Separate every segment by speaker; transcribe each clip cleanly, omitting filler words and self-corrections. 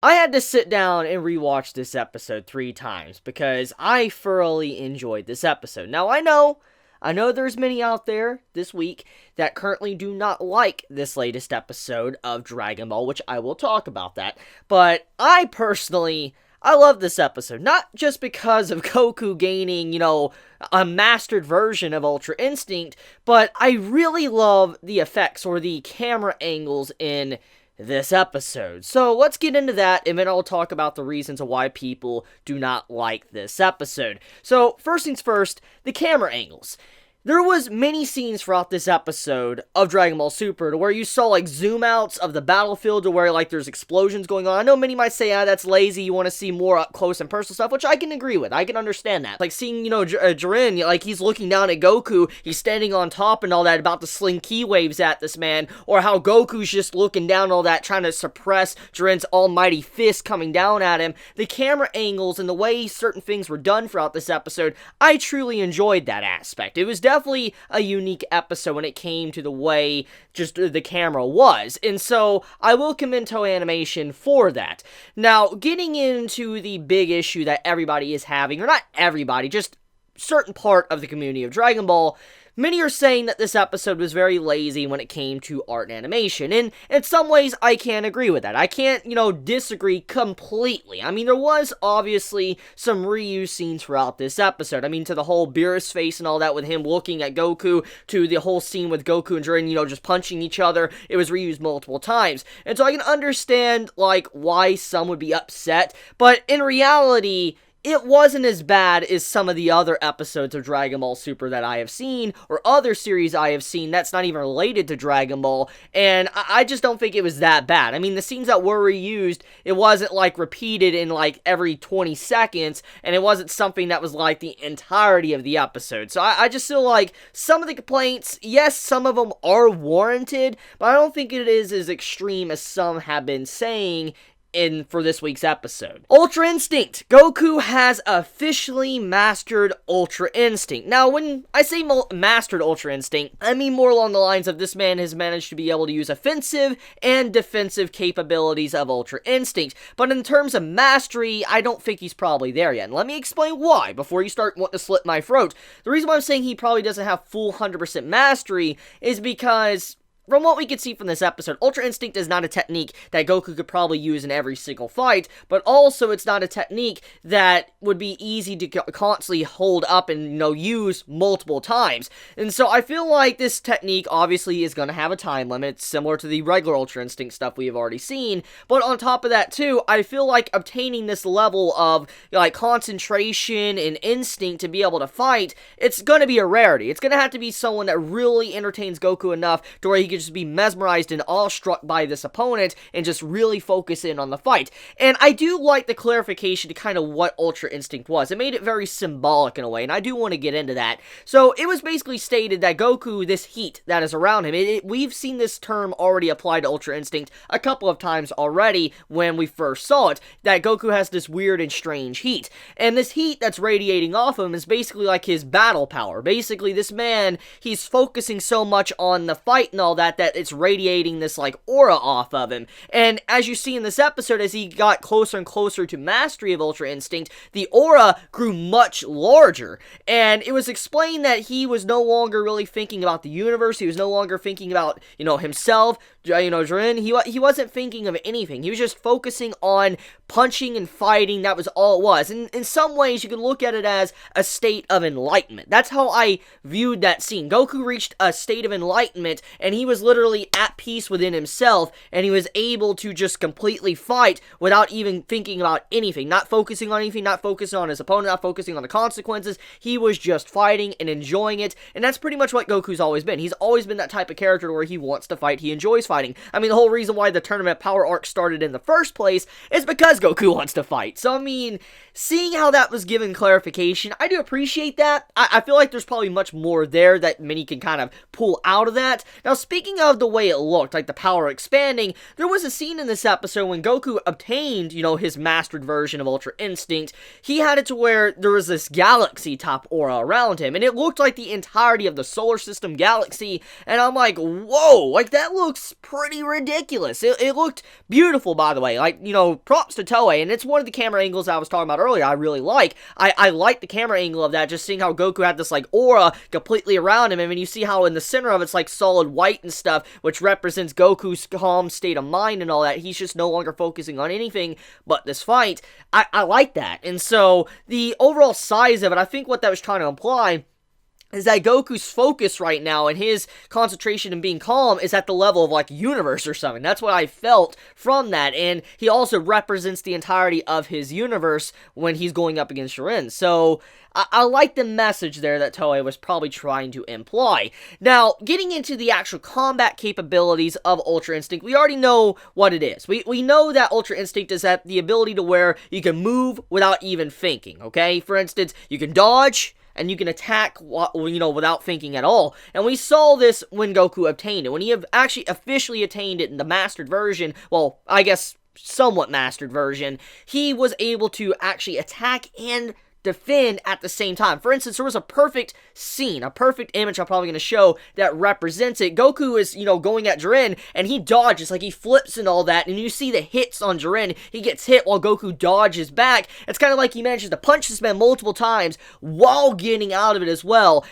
Speaker 1: I had to sit down and rewatch this episode 3 times because I thoroughly enjoyed this episode. Now I know there's many out there this week that currently do not like this latest episode of Dragon Ball, which I will talk about that. But I personally, I love this episode, not just because of Goku gaining, a mastered version of Ultra Instinct, but I really love the effects or the camera angles in this episode. So let's get into that, and then I'll talk about the reasons of why people do not like this episode. So first things first, the camera angles. There was many scenes throughout this episode of Dragon Ball Super to where you saw zoom outs of the battlefield to where there's explosions going on. I know many might say, that's lazy, you want to see more up close and personal stuff, which I can agree with. I can understand that. Seeing, Jiren, he's looking down at Goku, he's standing on top and all that, about to sling ki waves at this man, or how Goku's just looking down and all that, trying to suppress Jiren's almighty fist coming down at him. The camera angles and the way certain things were done throughout this episode, I truly enjoyed that aspect. It was definitely a unique episode when it came to the way just the camera was, and so I will commend Toei Animation for that. Now, getting into the big issue that everybody is having, or not everybody, just certain part of the community of Dragon Ball, many are saying that this episode was very lazy when it came to art and animation, and in some ways, I can't agree with that. I can't, disagree completely. I mean, there was obviously some reuse scenes throughout this episode. I mean, to the whole Beerus face and all that with him looking at Goku, to the whole scene with Goku and Jiren, just punching each other, it was reused multiple times. And so I can understand, why some would be upset, but in reality, it wasn't as bad as some of the other episodes of Dragon Ball Super that I have seen, or other series I have seen that's not even related to Dragon Ball, and I just don't think it was that bad. I mean, the scenes that were reused, it wasn't, repeated in, every 20 seconds, and it wasn't something that was, the entirety of the episode. So I just feel like some of the complaints, yes, some of them are warranted, but I don't think it is as extreme as some have been saying for this week's episode. Ultra Instinct. Goku has officially mastered Ultra Instinct. Now, when I say mastered Ultra Instinct, I mean more along the lines of this man has managed to be able to use offensive and defensive capabilities of Ultra Instinct. But in terms of mastery, I don't think he's probably there yet. And let me explain why before you start wanting to slit my throat. The reason why I'm saying he probably doesn't have full 100% mastery is because from what we can see from this episode, Ultra Instinct is not a technique that Goku could probably use in every single fight, but also it's not a technique that would be easy to constantly hold up and, use multiple times. And so I feel like this technique obviously is going to have a time limit, similar to the regular Ultra Instinct stuff we have already seen, but on top of that too, I feel like obtaining this level of, concentration and instinct to be able to fight, it's going to be a rarity. It's going to have to be someone that really entertains Goku enough to where he can just be mesmerized and awestruck by this opponent and just really focus in on the fight. And I do like the clarification to kind of what Ultra Instinct was. It made it very symbolic in a way, and I do want to get into that. So it was basically stated that Goku, this heat that is around him, we've seen this term already applied to Ultra Instinct a couple of times already when we first saw it, that Goku has this weird and strange heat. And this heat that's radiating off him is basically like his battle power. Basically, this man, he's focusing so much on the fight and all that it's radiating this aura off of him. And as you see in this episode, as he got closer and closer to mastery of Ultra Instinct, the aura grew much larger. And it was explained that he was no longer really thinking about the universe. He was no longer thinking about, himself, Jiren. He wasn't thinking of anything. He was just focusing on punching and fighting. That was all it was. And in some ways, you can look at it as a state of enlightenment. That's how I viewed that scene. Goku reached a state of enlightenment, and he was literally at peace within himself, and he was able to just completely fight without even thinking about anything, not focusing on anything, not focusing on his opponent, not focusing on the consequences. He was just fighting and enjoying it, and that's pretty much what Goku's always been. He's always been that type of character where he wants to fight, he enjoys fighting. I mean, the whole reason why the tournament power arc started in the first place is because Goku wants to fight. So, I mean, seeing how that was given clarification, I do appreciate that. I feel like there's probably much more there that many can kind of pull out of that. Now, speaking of the way it looked, like the power expanding, there was a scene in this episode when Goku obtained, his mastered version of Ultra Instinct. He had it to where there was this galaxy top aura around him, and it looked like the entirety of the solar system galaxy, and I'm like, whoa, that looks pretty ridiculous. It looked beautiful, by the way. Like, props to Toei, and it's one of the camera angles I was talking about earlier I really like. I like the camera angle of that, just seeing how Goku had this, like, aura completely around him, and when you see how in the center of it's, like, solid white and stuff, which represents Goku's calm state of mind and all that. He's just no longer focusing on anything but this fight. I like that, and so the overall size of it, I think what that was trying to imply is that Goku's focus right now and his concentration and being calm is at the level of, like, universe or something. That's what I felt from that, and he also represents the entirety of his universe when he's going up against Jiren. So, I like the message there that Toei was probably trying to imply. Now, getting into the actual combat capabilities of Ultra Instinct, we already know what it is. We know that Ultra Instinct is the ability to where you can move without even thinking, okay? For instance, you can dodge, and you can attack, without thinking at all. And we saw this when Goku obtained it. When he actually officially attained it in the mastered version, well, I guess somewhat mastered version, he was able to actually attack and defend at the same time. For instance, there was a perfect scene, a perfect image I'm probably going to show that represents it. Goku is, going at Jiren, and he dodges, like he flips and all that, and you see the hits on Jiren. He gets hit while Goku dodges back. It's kind of like he manages to punch this man multiple times while getting out of it as well.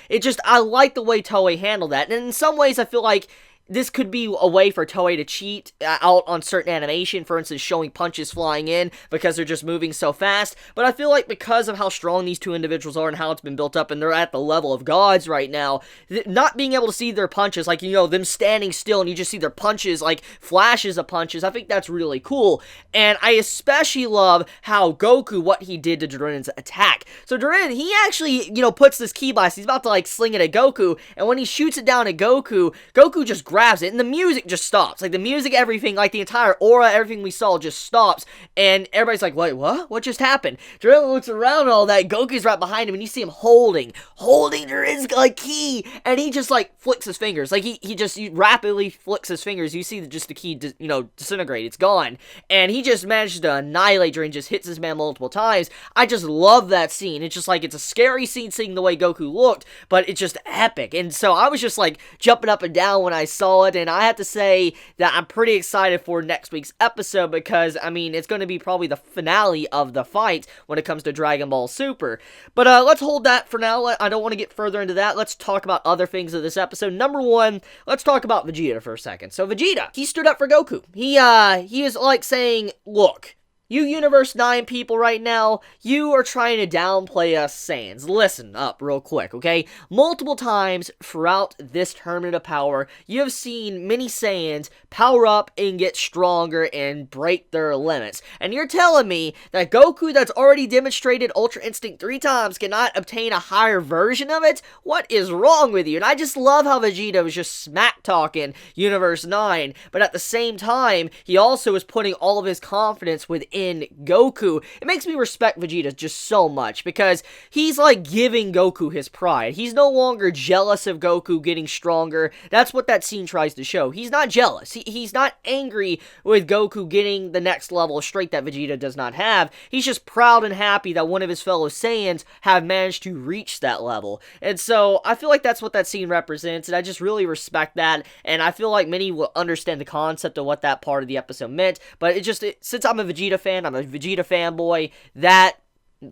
Speaker 1: I like the way Toei handled that, and in some ways I feel like this could be a way for Toei to cheat out on certain animation, for instance, showing punches flying in because they're just moving so fast. But I feel like because of how strong these two individuals are and how it's been built up, and they're at the level of gods right now, not being able to see their punches, like, them standing still and you just see their punches, like flashes of punches, I think that's really cool. And I especially love how Goku, what he did to Jiren's attack. So Jiren, he actually, puts this ki blast, he's about to, like, sling it at Goku, and when he shoots it down at Goku, Goku just grabs it, and the music just stops. Like, the music, everything, like, the entire aura, everything we saw just stops, and everybody's like, wait, what? What just happened? Jiren looks around and all that, Goku's right behind him, and you see him holding Jiren's, like, ki, and he just, like, flicks his fingers. Like, he rapidly flicks his fingers. You see just the ki, disintegrate. It's gone. And he just manages to annihilate Jiren, just hits this man multiple times. I just love that scene. It's just, like, it's a scary scene seeing the way Goku looked, but it's just epic. And so I was just, like, jumping up and down when I saw it, and I have to say that I'm pretty excited for next week's episode because, it's going to be probably the finale of the fight when it comes to Dragon Ball Super. But let's hold that for now. I don't want to get further into that. Let's talk about other things of this episode. Number one, let's talk about Vegeta for a second. So Vegeta, he stood up for Goku. He is like saying, look, you Universe 9 people right now, you are trying to downplay us Saiyans. Listen up real quick, okay? Multiple times throughout this Tournament of Power, you have seen many Saiyans power up and get stronger and break their limits. And you're telling me that Goku, that's already demonstrated Ultra Instinct 3 times, cannot obtain a higher version of it? What is wrong with you? And I just love how Vegeta was just smack-talking Universe 9, but at the same time, he also is putting all of his confidence within Goku. It makes me respect Vegeta just so much because he's like giving Goku his pride. He's no longer jealous of Goku getting stronger. That's what that scene tries to show. He's not jealous. He's not angry with Goku getting the next level of strength that Vegeta does not have. He's just proud and happy that one of his fellow Saiyans have managed to reach that level. And so I feel like that's what that scene represents, and I just really respect that, and I feel like many will understand the concept of what that part of the episode meant, but since I'm a Vegeta fan, I'm a Vegeta fanboy, that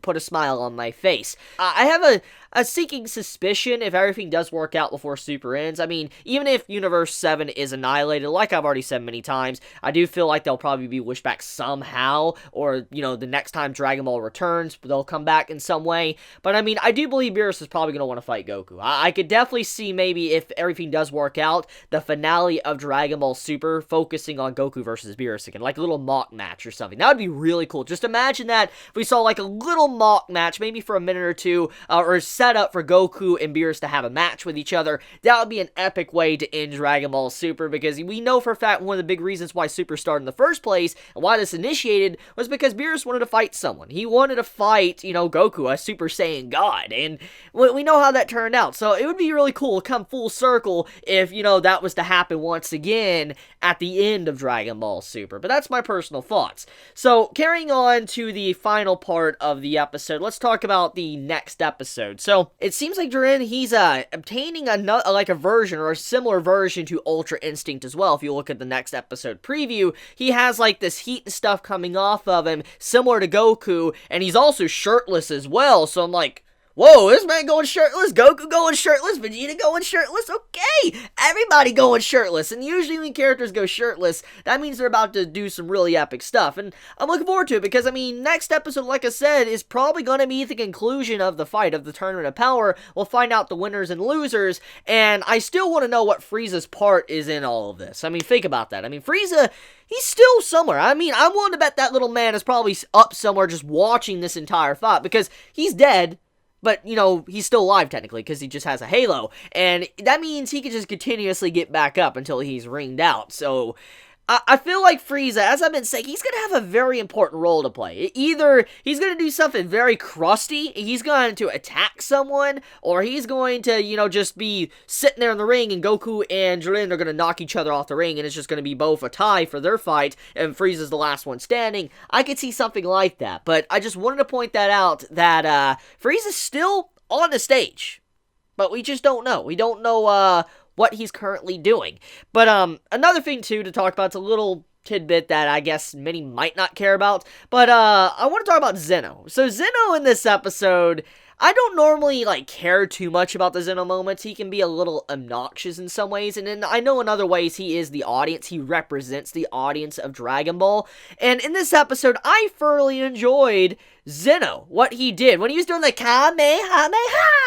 Speaker 1: put a smile on my face. I have a sinking suspicion if everything does work out before Super ends. Even if Universe 7 is annihilated, like I've already said many times, I do feel like they'll probably be wished back somehow, or, the next time Dragon Ball returns, they'll come back in some way. But, I do believe Beerus is probably going to want to fight Goku. I could definitely see maybe if everything does work out, the finale of Dragon Ball Super focusing on Goku versus Beerus again, like a little mock match or something. That would be really cool. Just imagine that if we saw like a little mock match, maybe for a minute or two, or set up for Goku and Beerus to have a match with each other. That would be an epic way to end Dragon Ball Super, because we know for a fact one of the big reasons why Super started in the first place, and why this initiated, was because Beerus wanted to fight someone. He wanted to fight, Goku, a Super Saiyan God, and we know how that turned out. So it would be really cool to come full circle if, that was to happen once again at the end of Dragon Ball Super. But that's my personal thoughts. So, carrying on to the final part of the episode, let's talk about the next episode. So, it seems like Jiren, he's obtaining a version or a similar version to Ultra Instinct as well. If you look at the next episode preview, he has like this heat and stuff coming off of him, similar to Goku, and he's also shirtless as well. So I'm like, whoa, this man going shirtless, Goku going shirtless, Vegeta going shirtless, okay, everybody going shirtless, and usually when characters go shirtless, that means they're about to do some really epic stuff, and I'm looking forward to it, because, I mean, next episode, like I said, is probably going to be the conclusion of the fight, of the Tournament of Power. We'll find out the winners and losers, and I still want to know what Frieza's part is in all of this. I mean, think about that. I mean, Frieza, he's still somewhere. I mean, I'm willing to bet that little man is probably up somewhere just watching this entire fight, because he's dead. But, you know, he's still alive, technically, because he just has a halo. And that means he can just continuously get back up until he's ringed out. So, I feel like Frieza, as I've been saying, he's going to have a very important role to play. Either he's going to do something very crusty, he's going to attack someone, or he's going to, you know, just be sitting there in the ring, and Goku and Jiren are going to knock each other off the ring, and it's just going to be both a tie for their fight, and Frieza's the last one standing. I could see something like that, but I just wanted to point that out, that Frieza's still on the stage, but we just don't know. We don't know, what he's currently doing. But, another thing, too, to talk about, it's a little tidbit that I guess many might not care about, but, I want to talk about Zeno. So, Zeno in this episode, I don't normally, like, care too much about the Zeno moments. He can be a little obnoxious in some ways, and then I know in other ways he is the audience. He represents the audience of Dragon Ball, and in this episode, I thoroughly enjoyed Zeno, what he did. When he was doing the Kamehameha,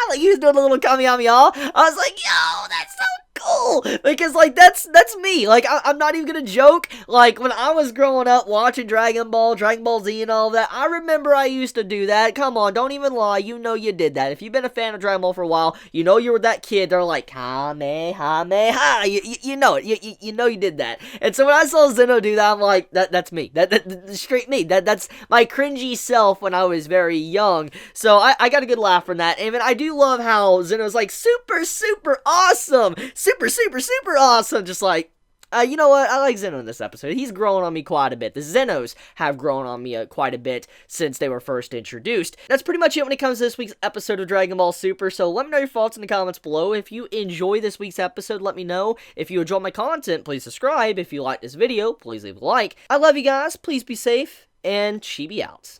Speaker 1: like, he was doing a little Kamehameha, I was like, yo, that's so cool, because, like, that's me. Like, I'm not even gonna joke. Like, when I was growing up watching Dragon Ball Z and all that, I remember I used to do that. Come on, don't even lie, you know you did that. If you've been a fan of Dragon Ball for a while, you know you were that kid. They're like, Kamehameha, you know it, you know you did that. And so when I saw Zeno do that, I'm like, that's me, that's straight me, that's my cringy self when I was very young. So I got a good laugh from that, and I do love how Zeno's like, super awesome, super awesome, just like, you know what, I like Zeno in this episode. He's grown on me quite a bit. The Zenos have grown on me quite a bit since they were first introduced. That's pretty much it when it comes to this week's episode of Dragon Ball Super, so let me know your thoughts in the comments below. If you enjoy this week's episode, let me know. If you enjoy my content, please subscribe. If you like this video, please leave a like. I love you guys, please be safe, and Chibi out.